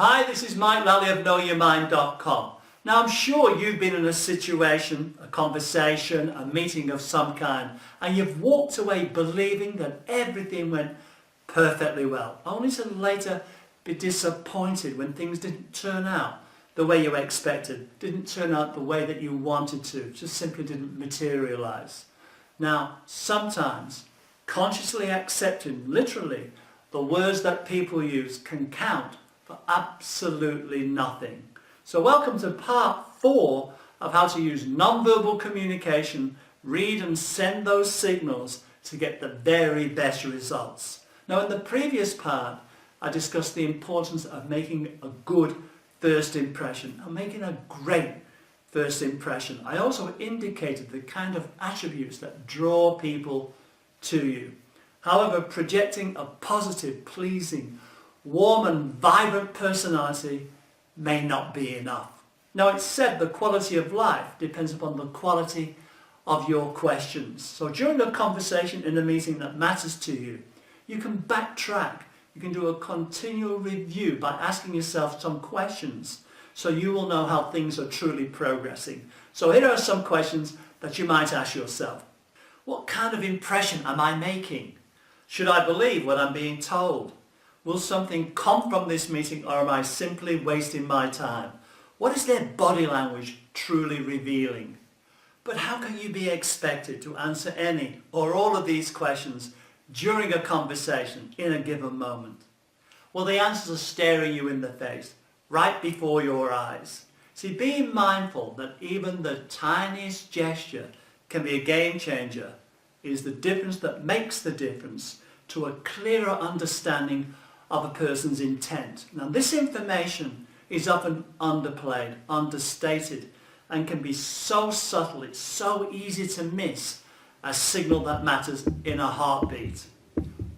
Hi, this is Mike Lally of KnowYourMind.com. Now I'm sure you've been in a situation, a conversation, a meeting of some kind, and you've walked away believing that everything went perfectly well, only to later be disappointed when things didn't turn out the way you expected, didn't turn out the way that you wanted to, just simply didn't materialize. Now, sometimes consciously accepting literally the words that people use can count for absolutely nothing. So welcome to part 4 of how to use non-verbal communication, read and send those signals to get the very best results. Now in the previous part I discussed the importance of making a good first impression and making a great first impression. I also indicated the kind of attributes that draw people to you. However, projecting a positive, pleasing, warm and vibrant personality may not be enough. Now it's said the quality of life depends upon the quality of your questions. So during a conversation in a meeting that matters to you, you can backtrack. You can do a continual review by asking yourself some questions so you will know how things are truly progressing. So here are some questions that you might ask yourself. What kind of impression am I making? Should I believe what I'm being told? Will something come from this meeting, or am I simply wasting my time? What is their body language truly revealing? But how can you be expected to answer any or all of these questions during a conversation in a given moment? Well, the answers are staring you in the face, right before your eyes. See, being mindful that even the tiniest gesture can be a game changer is the difference that makes the difference to a clearer understanding of a person's intent. Now this information is often underplayed, understated, and can be so subtle, it's so easy to miss a signal that matters in a heartbeat.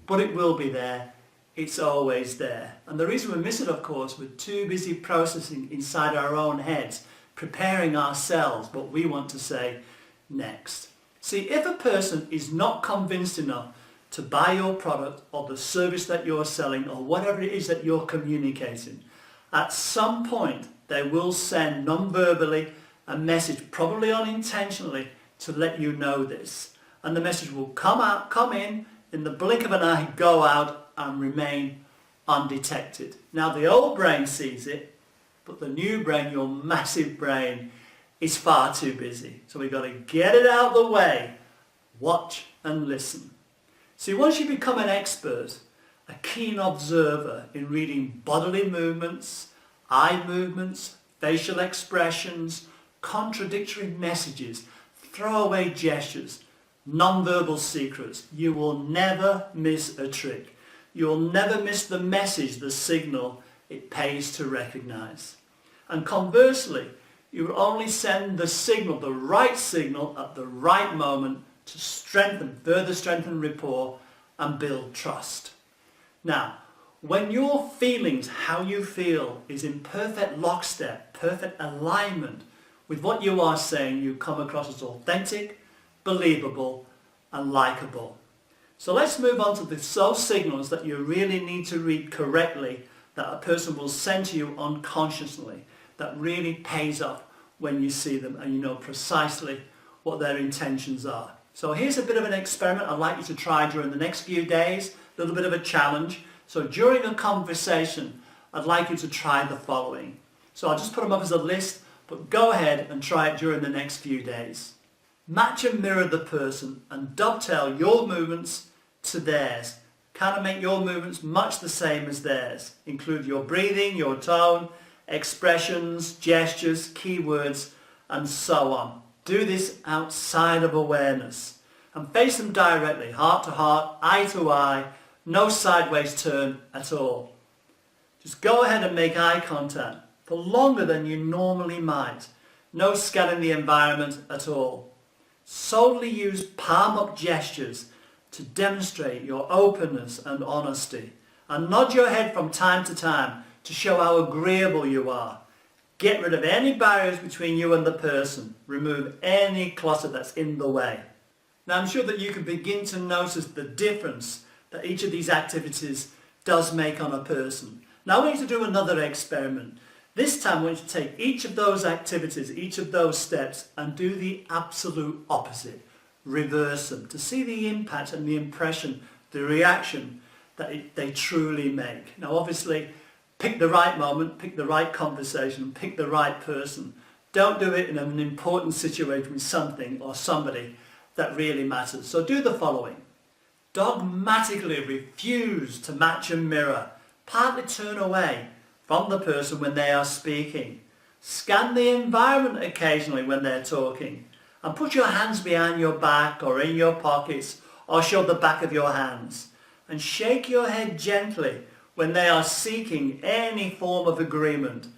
But it will be there, it's always there. And the reason we miss it, of course, we're too busy processing inside our own heads, preparing ourselves what we want to say next. See, if a person is not convinced enough to buy your product or the service that you're selling or whatever it is that you're communicating, at some point they will send non-verbally a message, probably unintentionally, to let you know this. And the message will come in the blink of an eye, go out and remain undetected. Now the old brain sees it, but the new brain, your massive brain, is far too busy. So we've got to get it out of the way, watch and listen. See, once you become an expert, a keen observer in reading bodily movements, eye movements, facial expressions, contradictory messages, throwaway gestures, non-verbal secrets, you will never miss a trick. You'll never miss the message, the signal it pays to recognize. And conversely, you will only send the signal, the right signal at the right moment to further strengthen rapport and build trust. Now, when your feelings, how you feel, is in perfect lockstep, perfect alignment with what you are saying, you come across as authentic, believable and likable. So let's move on to the soul signals that you really need to read correctly, that a person will send to you unconsciously, that really pays off when you see them and you know precisely what their intentions are. So here's a bit of an experiment I'd like you to try during the next few days, a little bit of a challenge. So during a conversation, I'd like you to try the following. So I'll just put them up as a list, but go ahead and try it during the next few days. Match and mirror the person and dovetail your movements to theirs. Kind of make your movements much the same as theirs. Include your breathing, your tone, expressions, gestures, keywords, and so on. Do this outside of awareness and face them directly, heart to heart, eye to eye, no sideways turn at all. Just go ahead and make eye contact for longer than you normally might. No scanning the environment at all. Solely use palm up gestures to demonstrate your openness and honesty, and nod your head from time to time to show how agreeable you are. Get rid of any barriers between you and the person. Remove any clutter that's in the way. Now I'm sure that you can begin to notice the difference that each of these activities does make on a person. Now I want you to do another experiment. This time I want you to take each of those activities, each of those steps, and do the absolute opposite. Reverse them to see the impact and the impression, the reaction that they truly make. Now obviously, pick the right moment, pick the right conversation, pick the right person. Don't do it in an important situation with something or somebody that really matters. So do the following. Dogmatically refuse to match and mirror. Partly turn away from the person when they are speaking. Scan the environment occasionally when they're talking. And put your hands behind your back or in your pockets or show the back of your hands. And shake your head gently when they are seeking any form of agreement.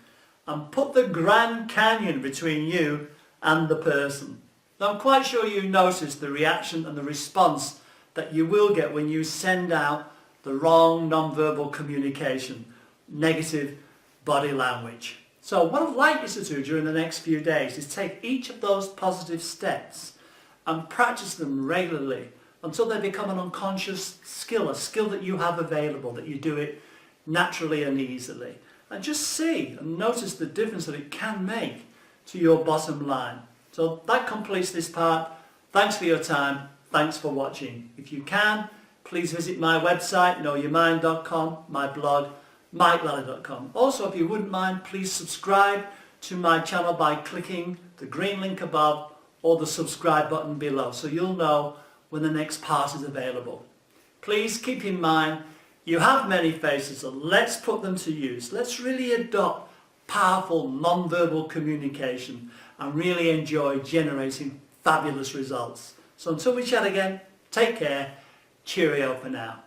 And put the Grand Canyon between you and the person. Now I'm quite sure you noticed the reaction and the response that you will get when you send out the wrong non-verbal communication, negative body language. So what I'd like you to do during the next few days is take each of those positive steps and practice them regularly until they become an unconscious skill, a skill that you have available, that you do it naturally and easily. And just see and notice the difference that it can make to your bottom line. So that completes this part. Thanks for your time. Thanks for watching. If you can, please visit my website, knowyourmind.com, my blog, mikelallie.com. Also, if you wouldn't mind, please subscribe to my channel by clicking the green link above or the subscribe button below so you'll know when the next part is available. Please keep in mind, you have many faces, so let's put them to use. Let's really adopt powerful non-verbal communication and really enjoy generating fabulous results. So until we chat again, take care. Cheerio for now.